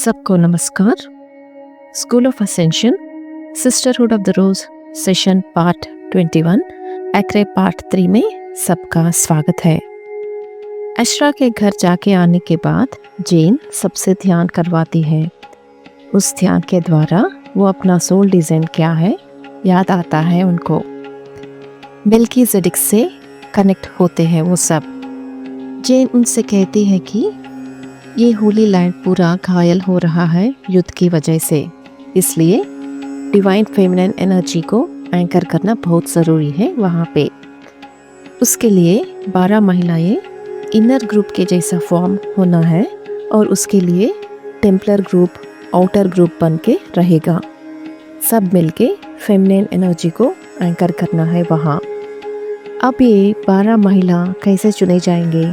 सबको नमस्कार। School of ascension sisterhood of the rose session part 21 एक्रे पार्ट 3 में सबका स्वागत है। एश्रा के घर जाके आने के बाद जेन सबसे ध्यान करवाती है। उस ध्यान के द्वारा वो अपना सोल डिज़ाइन क्या है याद आता है उनको। मेल्कीज़ेडेक से कनेक्ट होते हैं वो सब। जेन उनसे कहती है कि ये होली लैंड पूरा घायल हो रहा है युद्ध की वजह से, इसलिए डिवाइन फेमिनिन एनर्जी को एंकर करना बहुत ज़रूरी है वहाँ पे। उसके लिए 12 महिलाएं इनर ग्रुप के जैसा फॉर्म होना है और उसके लिए टेम्पलर ग्रुप आउटर ग्रुप बन के रहेगा। सब मिलके फेमिनिन एनर्जी को एंकर करना है वहाँ। अब ये 12 महिला कैसे चुने जाएंगे?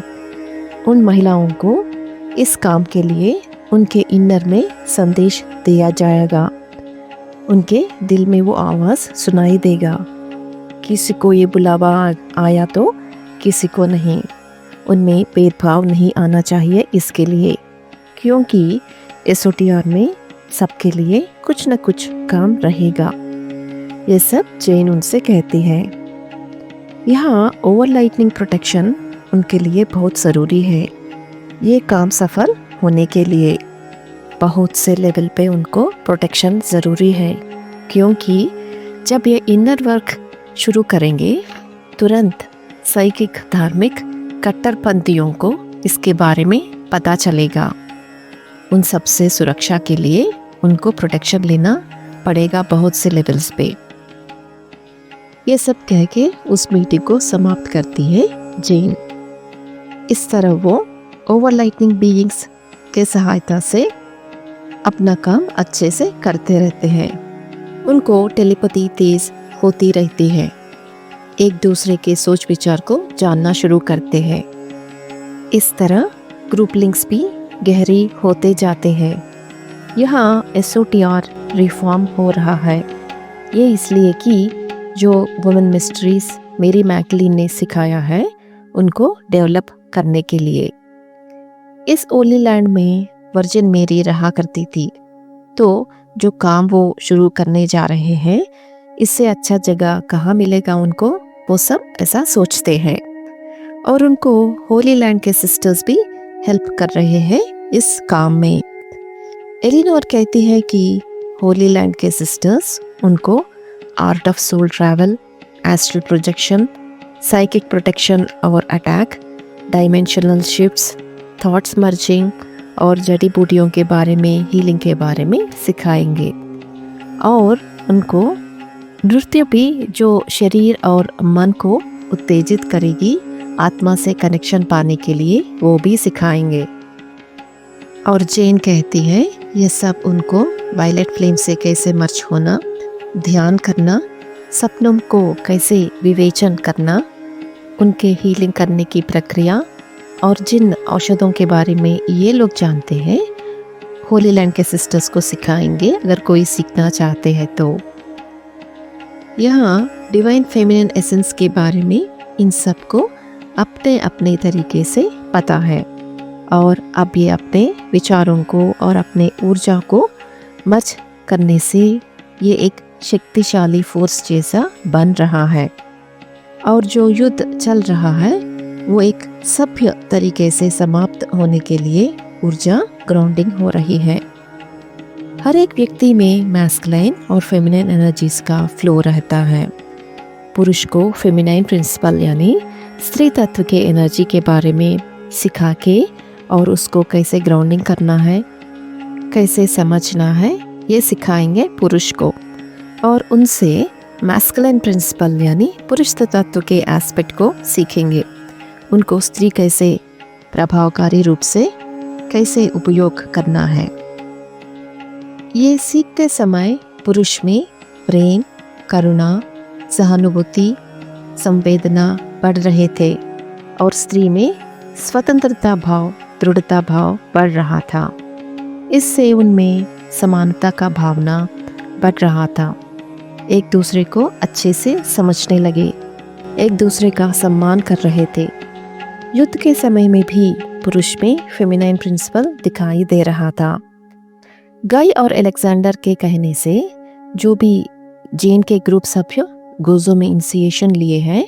उन महिलाओं को इस काम के लिए उनके इनर में संदेश दिया जाएगा। उनके दिल में वो आवाज़ सुनाई देगा। किसी को ये बुलावा आया तो किसी को नहीं। उनमें भेदभाव नहीं आना चाहिए इसके लिए, क्योंकि एसओटीआर में सबके लिए कुछ न कुछ काम रहेगा। ये सब जेन उनसे कहती है। यहाँ ओवर लाइटनिंग प्रोटेक्शन उनके लिए बहुत ज़रूरी है। ये काम सफल होने के लिए बहुत से लेवल पे उनको प्रोटेक्शन ज़रूरी है, क्योंकि जब ये इनर वर्क शुरू करेंगे तुरंत साइकिक धार्मिक कट्टरपंथियों को इसके बारे में पता चलेगा। उन सब से सुरक्षा के लिए उनको प्रोटेक्शन लेना पड़ेगा बहुत से लेवल्स पे। ये सब कह के उस मीटिंग को समाप्त करती है जेन। इस तरह वो ओवर लाइटनिंग बीइंग्स के सहायता से अपना काम अच्छे से करते रहते हैं। उनको टेलीपैथी तेज होती रहती है। एक दूसरे के सोच विचार को जानना शुरू करते हैं। इस तरह ग्रुप लिंक्स भी गहरी होते जाते हैं। यहाँ एसओटीआर रिफॉर्म हो रहा है। ये इसलिए कि जो वुमेन मिस्ट्रीज मेरी मैकलिन ने सिखाया है उनको डेवलप करने के लिए। इस ओली लैंड में वर्जिन मेरी रहा करती थी, तो जो काम वो शुरू करने जा रहे हैं इससे अच्छा जगह कहाँ मिलेगा उनको, वो सब ऐसा सोचते हैं। और उनको होली लैंड के सिस्टर्स भी हेल्प कर रहे हैं इस काम में। एलिनोर कहती है कि होली लैंड के सिस्टर्स उनको art of soul travel, astral projection, psychic protection और attack, dimensional shifts, thoughts merging और जड़ी बूटियों के बारे में, हीलिंग के बारे में सिखाएंगे। और उनको नृत्य भी जो शरीर और मन को उत्तेजित करेगी आत्मा से कनेक्शन पाने के लिए, वो भी सिखाएंगे। और जेन कहती है ये सब उनको वायलेट फ्लेम से कैसे मर्ज होना, ध्यान करना, सपनों को कैसे विवेचन करना, उनके हीलिंग करने की प्रक्रिया और जिन औषधों के बारे में ये लोग जानते हैं होली लैंड के सिस्टर्स को सिखाएंगे अगर कोई सीखना चाहते हैं तो। यहाँ डिवाइन फेमिनिन एसेंस के बारे में इन सबको अपने अपने तरीके से पता है और अब ये अपने विचारों को और अपने ऊर्जा को मर्ज करने से ये एक शक्तिशाली फोर्स जैसा बन रहा है। और जो युद्ध चल रहा है वो एक सभ्य तरीके से समाप्त होने के लिए ऊर्जा ग्राउंडिंग हो रही है। हर एक व्यक्ति में मैस्कुलाइन और फेमिनिन एनर्जीज का फ्लो रहता है। पुरुष को फेमिनाइन प्रिंसिपल यानी स्त्री तत्व के एनर्जी के बारे में सिखा के और उसको कैसे ग्राउंडिंग करना है, कैसे समझना है, ये सिखाएंगे पुरुष को। और उनसे मैस्कुलाइन प्रिंसिपल यानी पुरुष तत्व के एस्पेक्ट को सीखेंगे। उनको स्त्री कैसे प्रभावकारी रूप से कैसे उपयोग करना है। ये सीखते समय पुरुष में प्रेम, करुणा, सहानुभूति, संवेदना बढ़ रहे थे और स्त्री में स्वतंत्रता भाव, दृढ़ता भाव बढ़ रहा था। इससे उनमें समानता का भावना बढ़ रहा था। एक दूसरे को अच्छे से समझने लगे, एक दूसरे का सम्मान कर रहे थे। युद्ध के समय में भी पुरुष में फेमिनाइन प्रिंसिपल दिखाई दे रहा था। गाय और अलेक्जेंडर के कहने से जो भी जैन के ग्रुप सभ्य गोजो में इनिशिएशन लिए हैं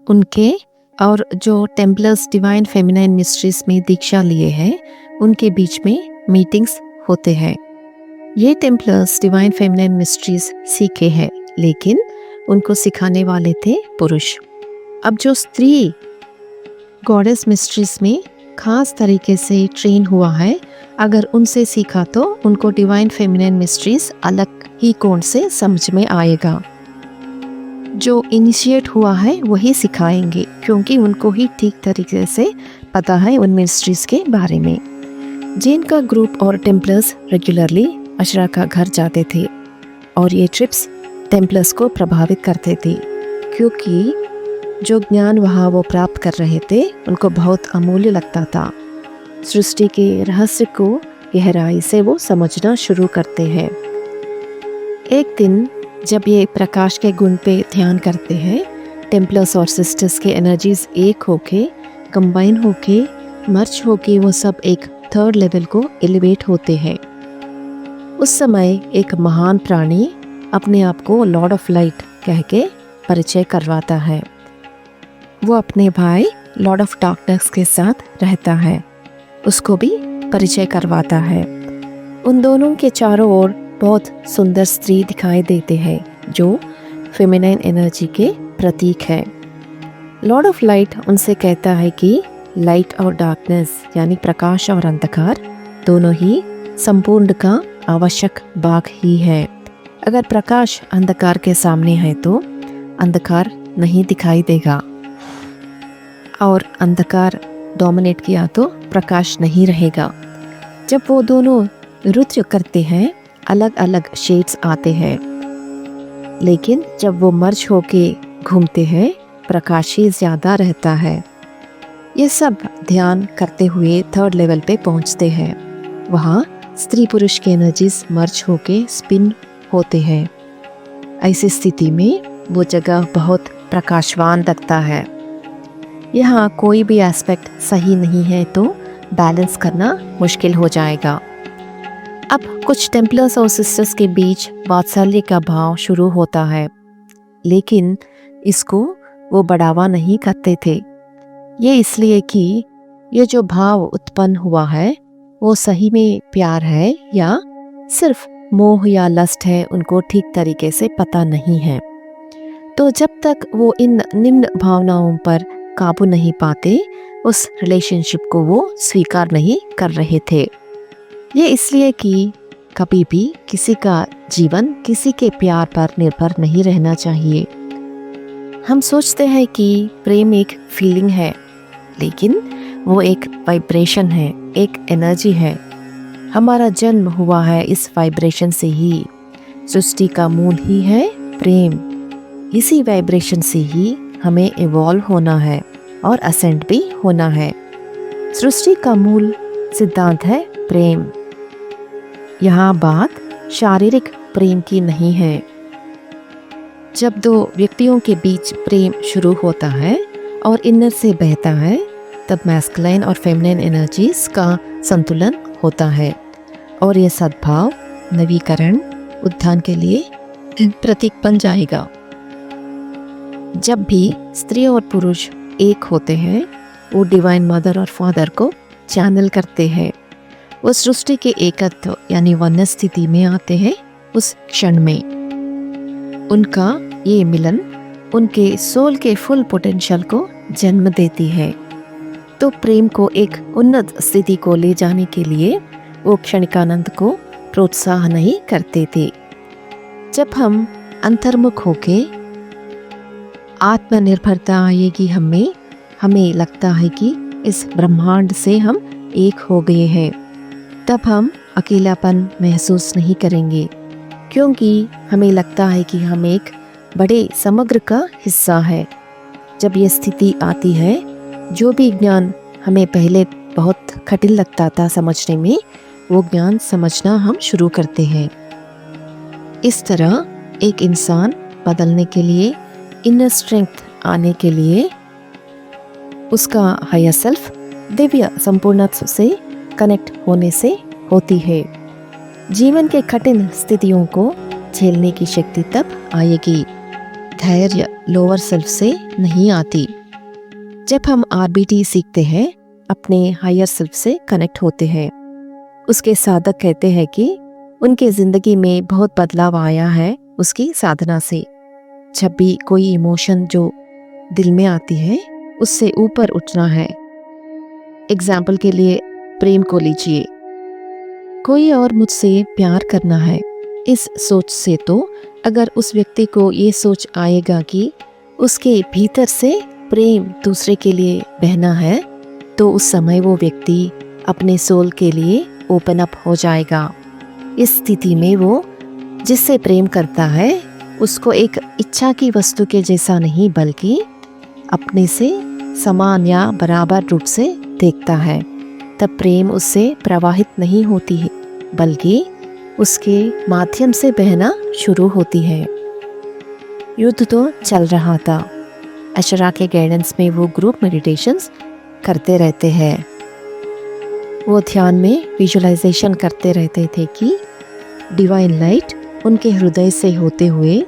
उनके और जो टेम्पलर्स डिवाइन फेमिनाइन मिस्ट्रीज में दीक्षा लिए हैं उनके बीच में मीटिंग्स होते हैं। ये टेम्पलर्स डिवाइन फेमिनाइन मिस्ट्रीज सीखे हैं लेकिन उनको सिखाने वाले थे पुरुष। अब जो स्त्री गॉडेस मिस्ट्रीज में खास तरीके से ट्रेन हुआ है, अगर उनसे सीखा तो उनको डिवाइन फेमिनाइन मिस्ट्रीज अलग ही कोण से समझ में आएगा। जो इनिशिएट हुआ है वही सिखाएंगे क्योंकि उनको ही ठीक तरीके से पता है उन मिस्ट्रीज के बारे में। जैन का ग्रुप और टेम्पलर्स रेगुलरली अशरा का घर जाते थे और ये ट्रिप्स टेम्पलर्स को प्रभावित करते थे क्योंकि जो ज्ञान वहाँ वो प्राप्त कर रहे थे उनको बहुत अमूल्य लगता था। सृष्टि के रहस्य को गहराई से वो समझना शुरू करते हैं। एक दिन जब ये प्रकाश के गुण पे ध्यान करते हैं, टेम्पलर्स और सिस्टर्स के एनर्जीज एक होके कंबाइन होके मर्ज होके वो सब एक थर्ड लेवल को एलिवेट होते हैं। उस समय एक महान प्राणी अपने आप को लॉर्ड ऑफ लाइट कह के परिचय करवाता है। वो अपने भाई लॉर्ड ऑफ डार्कनेस के साथ रहता है, उसको भी परिचय करवाता है। उन दोनों के चारों ओर बहुत सुंदर स्त्री दिखाई देते हैं जो फेमिनाइन एनर्जी के प्रतीक है। लॉर्ड ऑफ लाइट उनसे कहता है कि लाइट और डार्कनेस यानी प्रकाश और अंधकार दोनों ही संपूर्ण का आवश्यक भाग ही है। अगर प्रकाश अंधकार के सामने है तो अंधकार नहीं दिखाई देगा और अंधकार डोमिनेट किया तो प्रकाश नहीं रहेगा। जब वो दोनों नृत्य करते हैं अलग अलग शेड्स आते हैं, लेकिन जब वो मर्ज होके घूमते हैं प्रकाश ही ज़्यादा रहता है। ये सब ध्यान करते हुए थर्ड लेवल पे पहुंचते हैं। वहाँ स्त्री पुरुष के एनर्जीज मर्ज होके स्पिन होते हैं। ऐसी स्थिति में वो जगह बहुत प्रकाशवान लगता है। यहाँ कोई भी एस्पेक्ट सही नहीं है तो बैलेंस करना मुश्किल हो जाएगा। अब कुछ टेम्पलर्स और सिस्टर्स के बीच वात्सल्य का भाव शुरू होता है, लेकिन इसको वो बढ़ावा नहीं करते थे। ये इसलिए कि ये जो भाव उत्पन्न हुआ है वो सही में प्यार है या सिर्फ मोह या लस्ट है, उनको ठीक तरीके से पता नहीं है। तो जब तक वो इन निम्न भावनाओं पर काबू नहीं पाते उस रिलेशनशिप को वो स्वीकार नहीं कर रहे थे। ये इसलिए कि कभी भी किसी का जीवन किसी के प्यार पर निर्भर नहीं रहना चाहिए। हम सोचते हैं कि प्रेम एक फीलिंग है, लेकिन वो एक वाइब्रेशन है, एक एनर्जी है। हमारा जन्म हुआ है इस वाइब्रेशन से ही। सृष्टि का मूल ही है प्रेम। इसी वाइब्रेशन से ही हमें इवॉल्व होना है और असेंड भी होना है। सृष्टि का मूल सिद्धांत है प्रेम। यहाँ बात शारीरिक प्रेम की नहीं है। जब दो व्यक्तियों के बीच प्रेम शुरू होता है और इनर से बहता है तब मैस्कुलाइन और फेमिनिन एनर्जीज का संतुलन होता है और ये सद्भाव नवीकरण उत्थान के लिए प्रतीक बन जाएगा। जब भी स्त्री और पुरुष एक होते हैं वो डिवाइन मदर और फादर को चैनल करते हैं। वो सृष्टि के एकत्व यानी वनस स्थिति में आते हैं। उस क्षण में उनका ये मिलन उनके सोल के फुल पोटेंशियल को जन्म देती है। तो प्रेम को एक उन्नत स्थिति को ले जाने के लिए वो क्षणिकानंद को प्रोत्साहन नहीं करते थे। जब हम अंतर्मुख होके आत्मनिर्भरता आएगी हमें लगता है कि इस ब्रह्मांड से हम एक हो गए हैं, तब हम अकेलापन महसूस नहीं करेंगे क्योंकि हमें लगता है कि हम एक बड़े समग्र का हिस्सा है। जब ये स्थिति आती है, जो भी ज्ञान हमें पहले बहुत कठिन लगता था समझने में, वो ज्ञान समझना हम शुरू करते हैं। इस तरह एक इंसान बदलने के लिए, इनर स्ट्रेंथ आने के लिए उसका हायर सेल्फ दिव्य संपूर्णत्व से कनेक्ट होने से होती है। जीवन के कठिन स्थितियों को झेलने की शक्ति तब आएगी। धैर्य लोअर सेल्फ से नहीं आती। जब हम आरबीटी सीखते हैं, अपने हायर सेल्फ से कनेक्ट होते हैं। उसके साधक कहते हैं कि उनके जिंदगी में बहुत बदलाव आया है उसकी साधना से। जब भी कोई इमोशन जो दिल में आती है, उससे ऊपर उठना है। एग्जाम्पल के लिए प्रेम को लीजिए। कोई और मुझसे प्यार करना है, इस सोच से तो अगर उस व्यक्ति को ये सोच आएगा कि उसके भीतर से प्रेम दूसरे के लिए बहना है, तो उस समय वो व्यक्ति अपने सोल के लिए ओपन अप हो जाएगा। इस स्थिति में वो जिससे प्रेम करता है उसको एक इच्छा की वस्तु के जैसा नहीं, बल्कि अपने से समान या बराबर रूप से देखता है। तब प्रेम उससे प्रवाहित नहीं होती है, बल्कि उसके माध्यम से बहना शुरू होती है। युद्ध तो चल रहा था। अशरा के गाइडेंस में वो ग्रुप मेडिटेशंस करते रहते हैं। वो ध्यान में विजुअलाइजेशन करते रहते थे कि डिवाइन लाइट उनके हृदय से होते हुए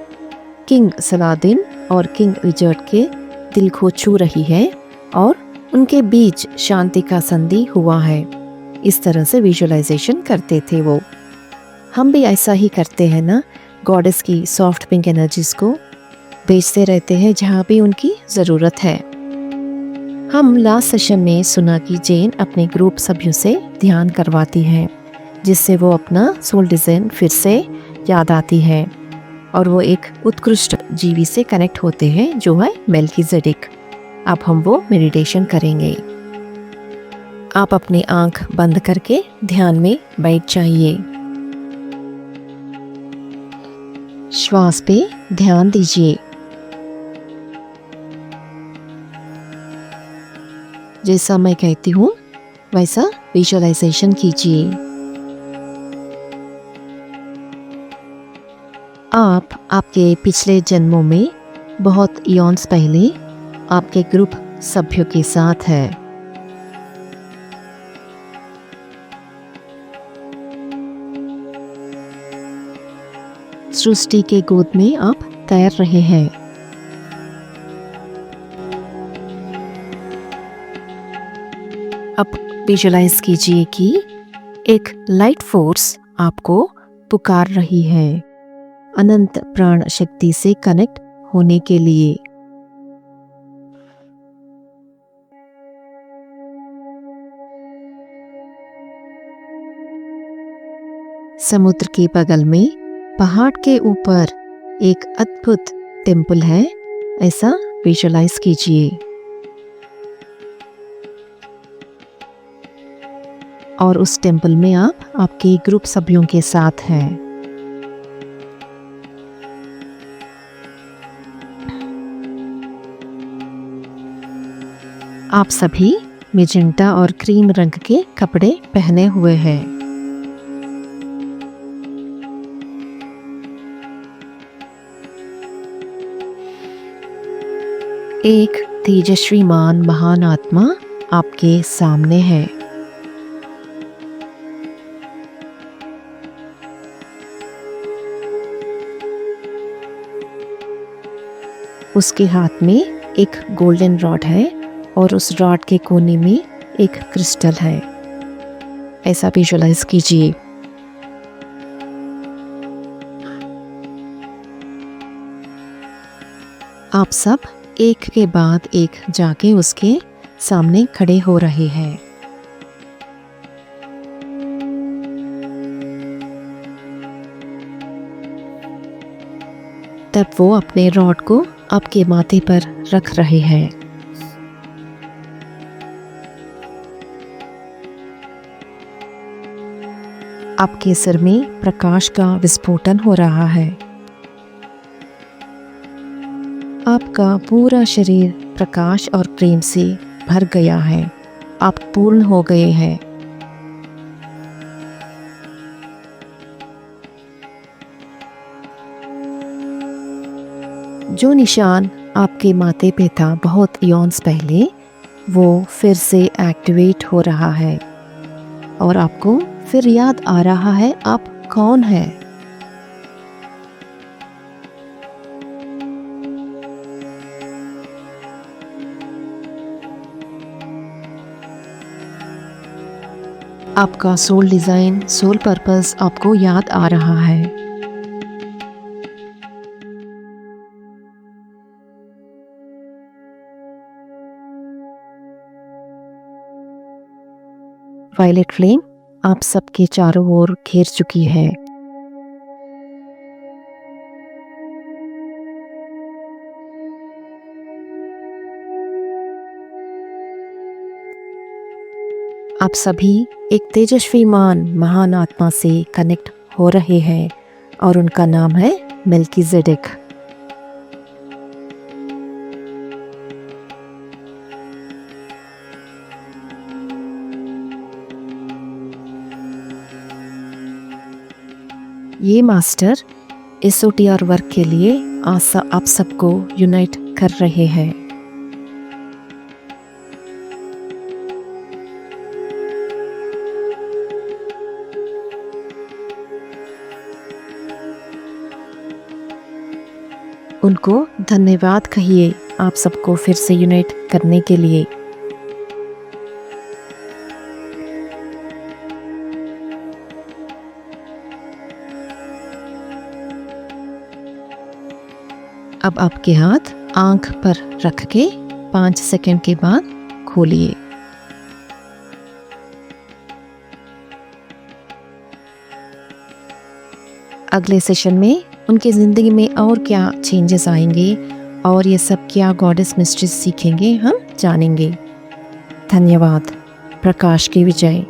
किंग सलादीन और किंग रिचर्ड के दिल को छू रही है और उनके बीच शांति का संधि हुआ है। इस तरह से विजुअलाइजेशन करते थे वो। हम भी ऐसा ही करते हैं ना, गॉडेस की सॉफ्ट पिंक एनर्जीज को भेजते रहते हैं जहाँ भी उनकी ज़रूरत है। हम लास्ट सेशन में सुना कि जेन अपने ग्रुप सभ्यों से ध्यान करवाती है, जिससे वो अपना सोल डिज़ाइन फिर से याद आती है और वो एक उत्कृष्ट जीवी से कनेक्ट होते हैं जो है मेल्कीजेडेक। अब हम वो मेडिटेशन करेंगे। आप अपनी आंख बंद करके ध्यान में बैठ जाइए। श्वास पे ध्यान दीजिए। जैसा मैं कहती हूँ वैसा विजुअलाइजेशन कीजिए। आप आपके पिछले जन्मों में बहुत इयॉन्स पहले आपके ग्रुप सभ्यों के साथ है। सृष्टि के गोद में आप तैर रहे हैं। अब विजुअलाइज कीजिए कि एक लाइट फोर्स आपको पुकार रही है अनंत प्राण शक्ति से कनेक्ट होने के लिए। समुद्र के बगल में पहाड़ के ऊपर एक अद्भुत टेम्पल है, ऐसा विजुअलाइज कीजिए। और उस टेम्पल में आप आपके ग्रुप सभ्यों के साथ हैं। आप सभी मेजेंटा और क्रीम रंग के कपड़े पहने हुए हैं। एक तेजस्वीमान महान आत्मा आपके सामने है। उसके हाथ में एक गोल्डन रॉड है और उस रॉड के कोने में एक क्रिस्टल है, ऐसा विजुअलाइज कीजिए। आप सब एक के बाद एक जाके उसके सामने खड़े हो रहे हैं। तब वो अपने रॉड को आपके माथे पर रख रहे हैं। आपके सिर में प्रकाश का विस्फोटन हो रहा है। आपका पूरा शरीर प्रकाश और प्रेम से भर गया है। आप पूर्ण हो गए हैं। जो निशान आपके माथे पे था बहुत इयॉन्स पहले, वो फिर से एक्टिवेट हो रहा है और आपको फिर याद आ रहा है आप कौन है? आपका सोल डिज़ाइन, सोल पर्पस आपको याद आ रहा है। वायलेट फ्लेम आप सबके चारों ओर घेर चुकी है। आप सभी एक तेजस्वी महान आत्मा से कनेक्ट हो रहे हैं और उनका नाम है मेल्कीजेडेक। ये मास्टर एसओटीआर वर्क के लिए आप सबको यूनाइट कर रहे हैं। उनको धन्यवाद कहिए आप सबको फिर से यूनाइट करने के लिए। अब आपके हाथ आंख पर रख के 5 सेकंड के बाद खोलिए। अगले सेशन में उनकी ज़िंदगी में और क्या चेंजेस आएंगे और ये सब क्या गॉडेस मिस्ट्रीज सीखेंगे, हम जानेंगे। धन्यवाद। प्रकाश की विजय।